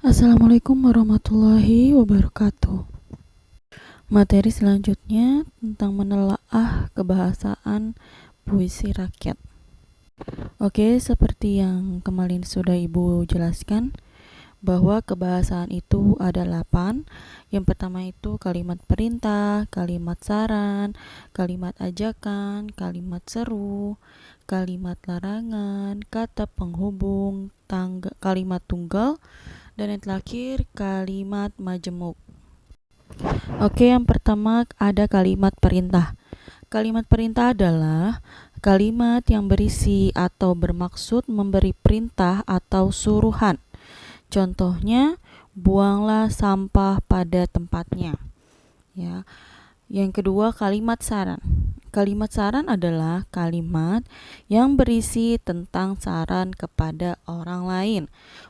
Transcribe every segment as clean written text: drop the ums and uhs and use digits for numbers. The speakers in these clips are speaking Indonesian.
Assalamualaikum warahmatullahi wabarakatuh. Materi selanjutnya tentang menelaah kebahasaan puisi rakyat. Oke, seperti yang kemarin sudah Ibu jelaskan, bahwa kebahasaan itu ada 8. Yang pertama itu kalimat perintah, kalimat saran, kalimat ajakan, kalimat seru, kalimat larangan, kata penghubung, kalimat tunggal, dan yang terakhir kalimat majemuk. Oke, yang pertama ada kalimat perintah. Kalimat perintah adalah kalimat yang berisi atau bermaksud memberi perintah atau suruhan. Contohnya, buanglah sampah pada tempatnya. Ya. Yang kedua, kalimat saran. Kalimat saran adalah kalimat yang berisi tentang saran kepada orang lain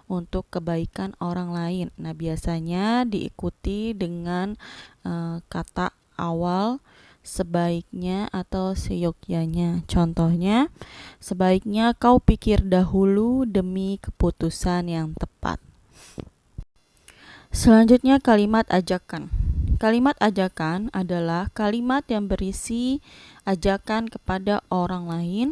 untuk kebaikan orang lain. Nah, biasanya diikuti dengan kata awal sebaiknya atau seyogyanya. Contohnya, sebaiknya kau pikir dahulu demi keputusan yang tepat. Selanjutnya kalimat ajakan. Kalimat ajakan adalah kalimat yang berisi ajakan kepada orang lain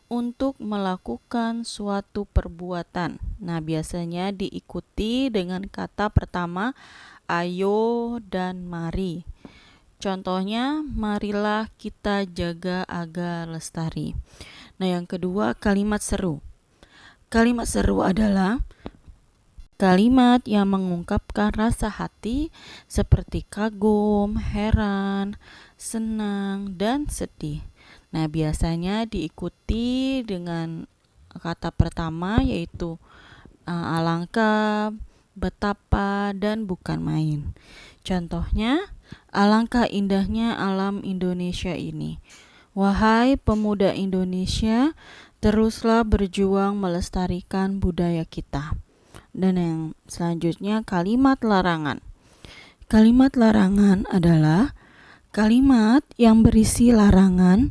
untuk melakukan suatu perbuatan. Nah, biasanya diikuti dengan kata pertama ayo dan mari. Contohnya, marilah kita jaga agar lestari. Nah, yang kedua kalimat seru. Kalimat seru adalah kalimat yang mengungkapkan rasa hati seperti kagum, heran, senang, dan sedih. Nah, biasanya diikuti dengan kata pertama yaitu alangkah, betapa, dan bukan main. Contohnya, alangkah indahnya alam Indonesia ini. Wahai pemuda Indonesia, teruslah berjuang melestarikan budaya kita. Dan yang selanjutnya kalimat larangan. Kalimat larangan adalah kalimat yang berisi larangan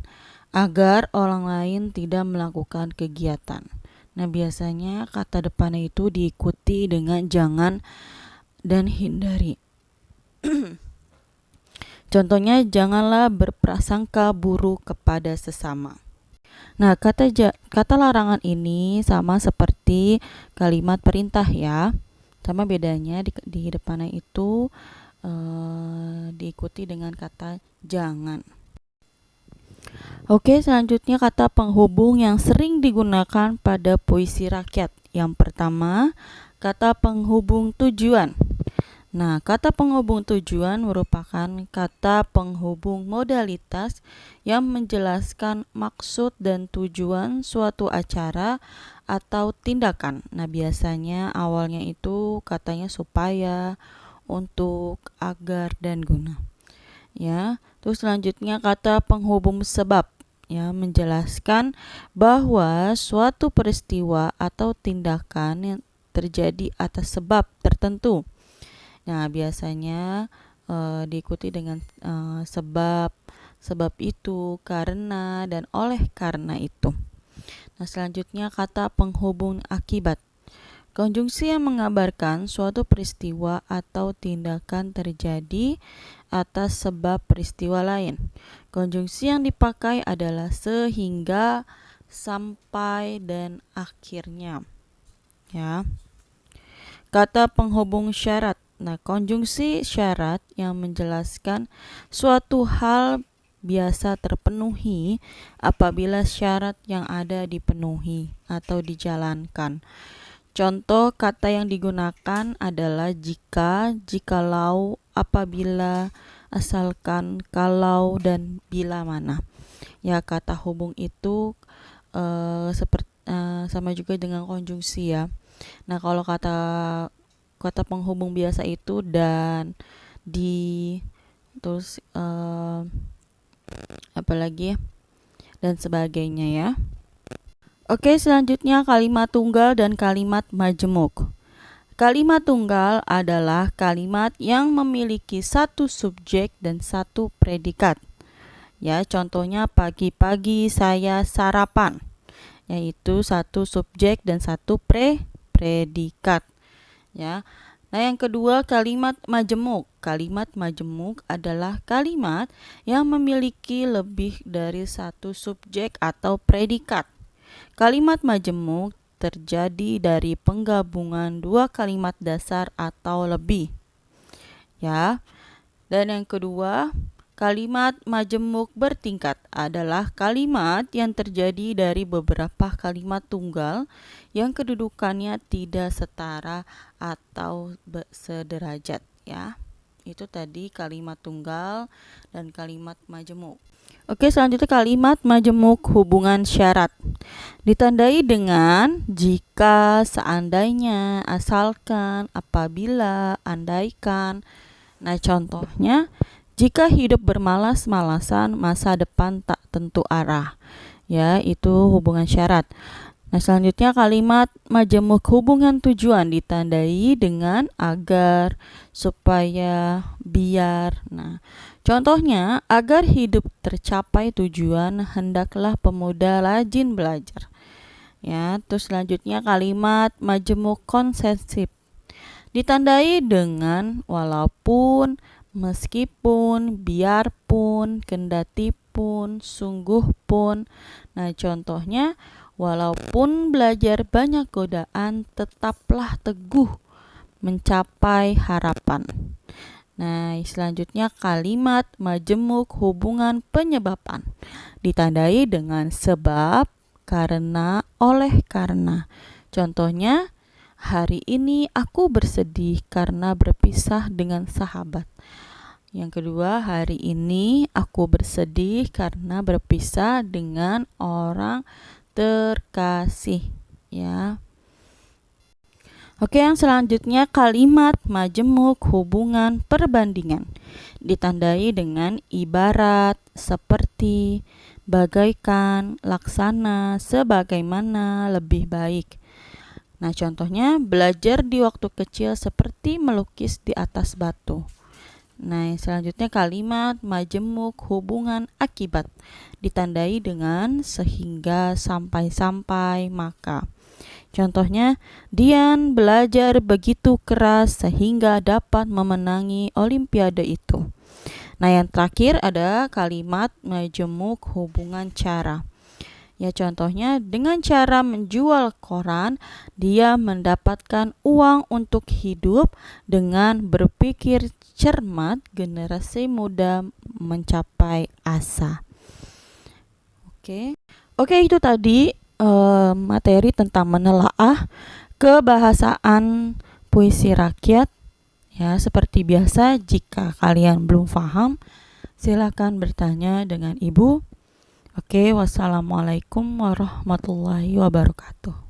agar orang lain tidak melakukan kegiatan. Nah, biasanya kata depannya itu diikuti dengan jangan dan hindari. Contohnya, janganlah berprasangka buruk kepada sesama. Nah, kata larangan ini sama seperti kalimat perintah ya. Sama bedanya di depannya itu diikuti dengan kata jangan. Oke, selanjutnya kata penghubung yang sering digunakan pada puisi rakyat. Yang pertama, kata penghubung tujuan. Nah, kata penghubung tujuan merupakan kata penghubung modalitas yang menjelaskan maksud dan tujuan suatu acara atau tindakan. Nah, biasanya awalnya itu katanya supaya, untuk, agar, dan guna. Ya, terus selanjutnya kata penghubung sebab, ya, menjelaskan bahwa suatu peristiwa atau tindakan yang terjadi atas sebab tertentu. Nah, biasanya diikuti dengan sebab itu, karena, dan oleh karena itu. Nah, selanjutnya kata penghubung akibat. Konjungsi yang mengabarkan suatu peristiwa atau tindakan terjadi atas sebab peristiwa lain. Konjungsi yang dipakai adalah sehingga, sampai, dan akhirnya. Ya. Kata penghubung syarat. Nah, konjungsi syarat yang menjelaskan suatu hal biasa terpenuhi apabila syarat yang ada dipenuhi atau dijalankan. Contoh kata yang digunakan adalah jika, jikalau, apabila, asalkan, kalau, dan bila mana. Ya, kata hubung itu sama juga dengan konjungsi ya. Nah, kalau kata penghubung biasa itu dan, di, terus apalagi dan sebagainya ya. Oke, selanjutnya kalimat tunggal dan kalimat majemuk. Kalimat tunggal adalah kalimat yang memiliki satu subjek dan satu predikat. Ya, contohnya pagi-pagi saya sarapan, yaitu satu subjek dan satu predikat. Ya, Nah, yang kedua kalimat majemuk. Kalimat majemuk adalah kalimat yang memiliki lebih dari satu subjek atau predikat. Kalimat majemuk terjadi dari penggabungan dua kalimat dasar atau lebih. Ya. Dan yang kedua, kalimat majemuk bertingkat adalah kalimat yang terjadi dari beberapa kalimat tunggal yang kedudukannya tidak setara atau sederajat, ya. Itu tadi kalimat tunggal dan kalimat majemuk. Oke, selanjutnya kalimat majemuk hubungan syarat. Ditandai dengan jika, seandainya, asalkan, apabila, andaikan. Nah, contohnya, jika hidup bermalas-malasan, masa depan tak tentu arah. Ya, itu hubungan syarat. Nah, selanjutnya kalimat majemuk hubungan tujuan ditandai dengan agar, supaya, biar. Nah, contohnya, agar hidup tercapai tujuan, hendaklah pemuda rajin belajar. Ya, terus selanjutnya kalimat majemuk konsensif ditandai dengan walaupun, meskipun, biarpun, kendatipun, sungguh pun. Nah, contohnya, walaupun belajar banyak godaan, tetaplah teguh mencapai harapan. Nah, selanjutnya kalimat majemuk hubungan penyebaban ditandai dengan sebab, karena, oleh karena. Contohnya, hari ini aku bersedih karena berpisah dengan sahabat. Yang kedua, hari ini aku bersedih karena berpisah dengan orang terkasih, ya. Oke, yang selanjutnya kalimat majemuk hubungan perbandingan ditandai dengan ibarat, seperti, bagaikan, laksana, sebagaimana, lebih baik. Nah, contohnya belajar di waktu kecil seperti melukis di atas batu. Nah, selanjutnya kalimat majemuk hubungan akibat ditandai dengan sehingga, sampai-sampai, maka. Contohnya, Dian belajar begitu keras sehingga dapat memenangi olimpiade itu. Nah, yang terakhir ada kalimat majemuk hubungan cara. Ya, contohnya dengan cara menjual koran, dia mendapatkan uang untuk hidup. Dengan berpikir cermat, generasi muda mencapai asa. Oke, itu tadi materi tentang menelaah kebahasaan puisi rakyat. Ya, seperti biasa, jika kalian belum paham, silakan bertanya dengan Ibu. Oke, wassalamualaikum warahmatullahi wabarakatuh.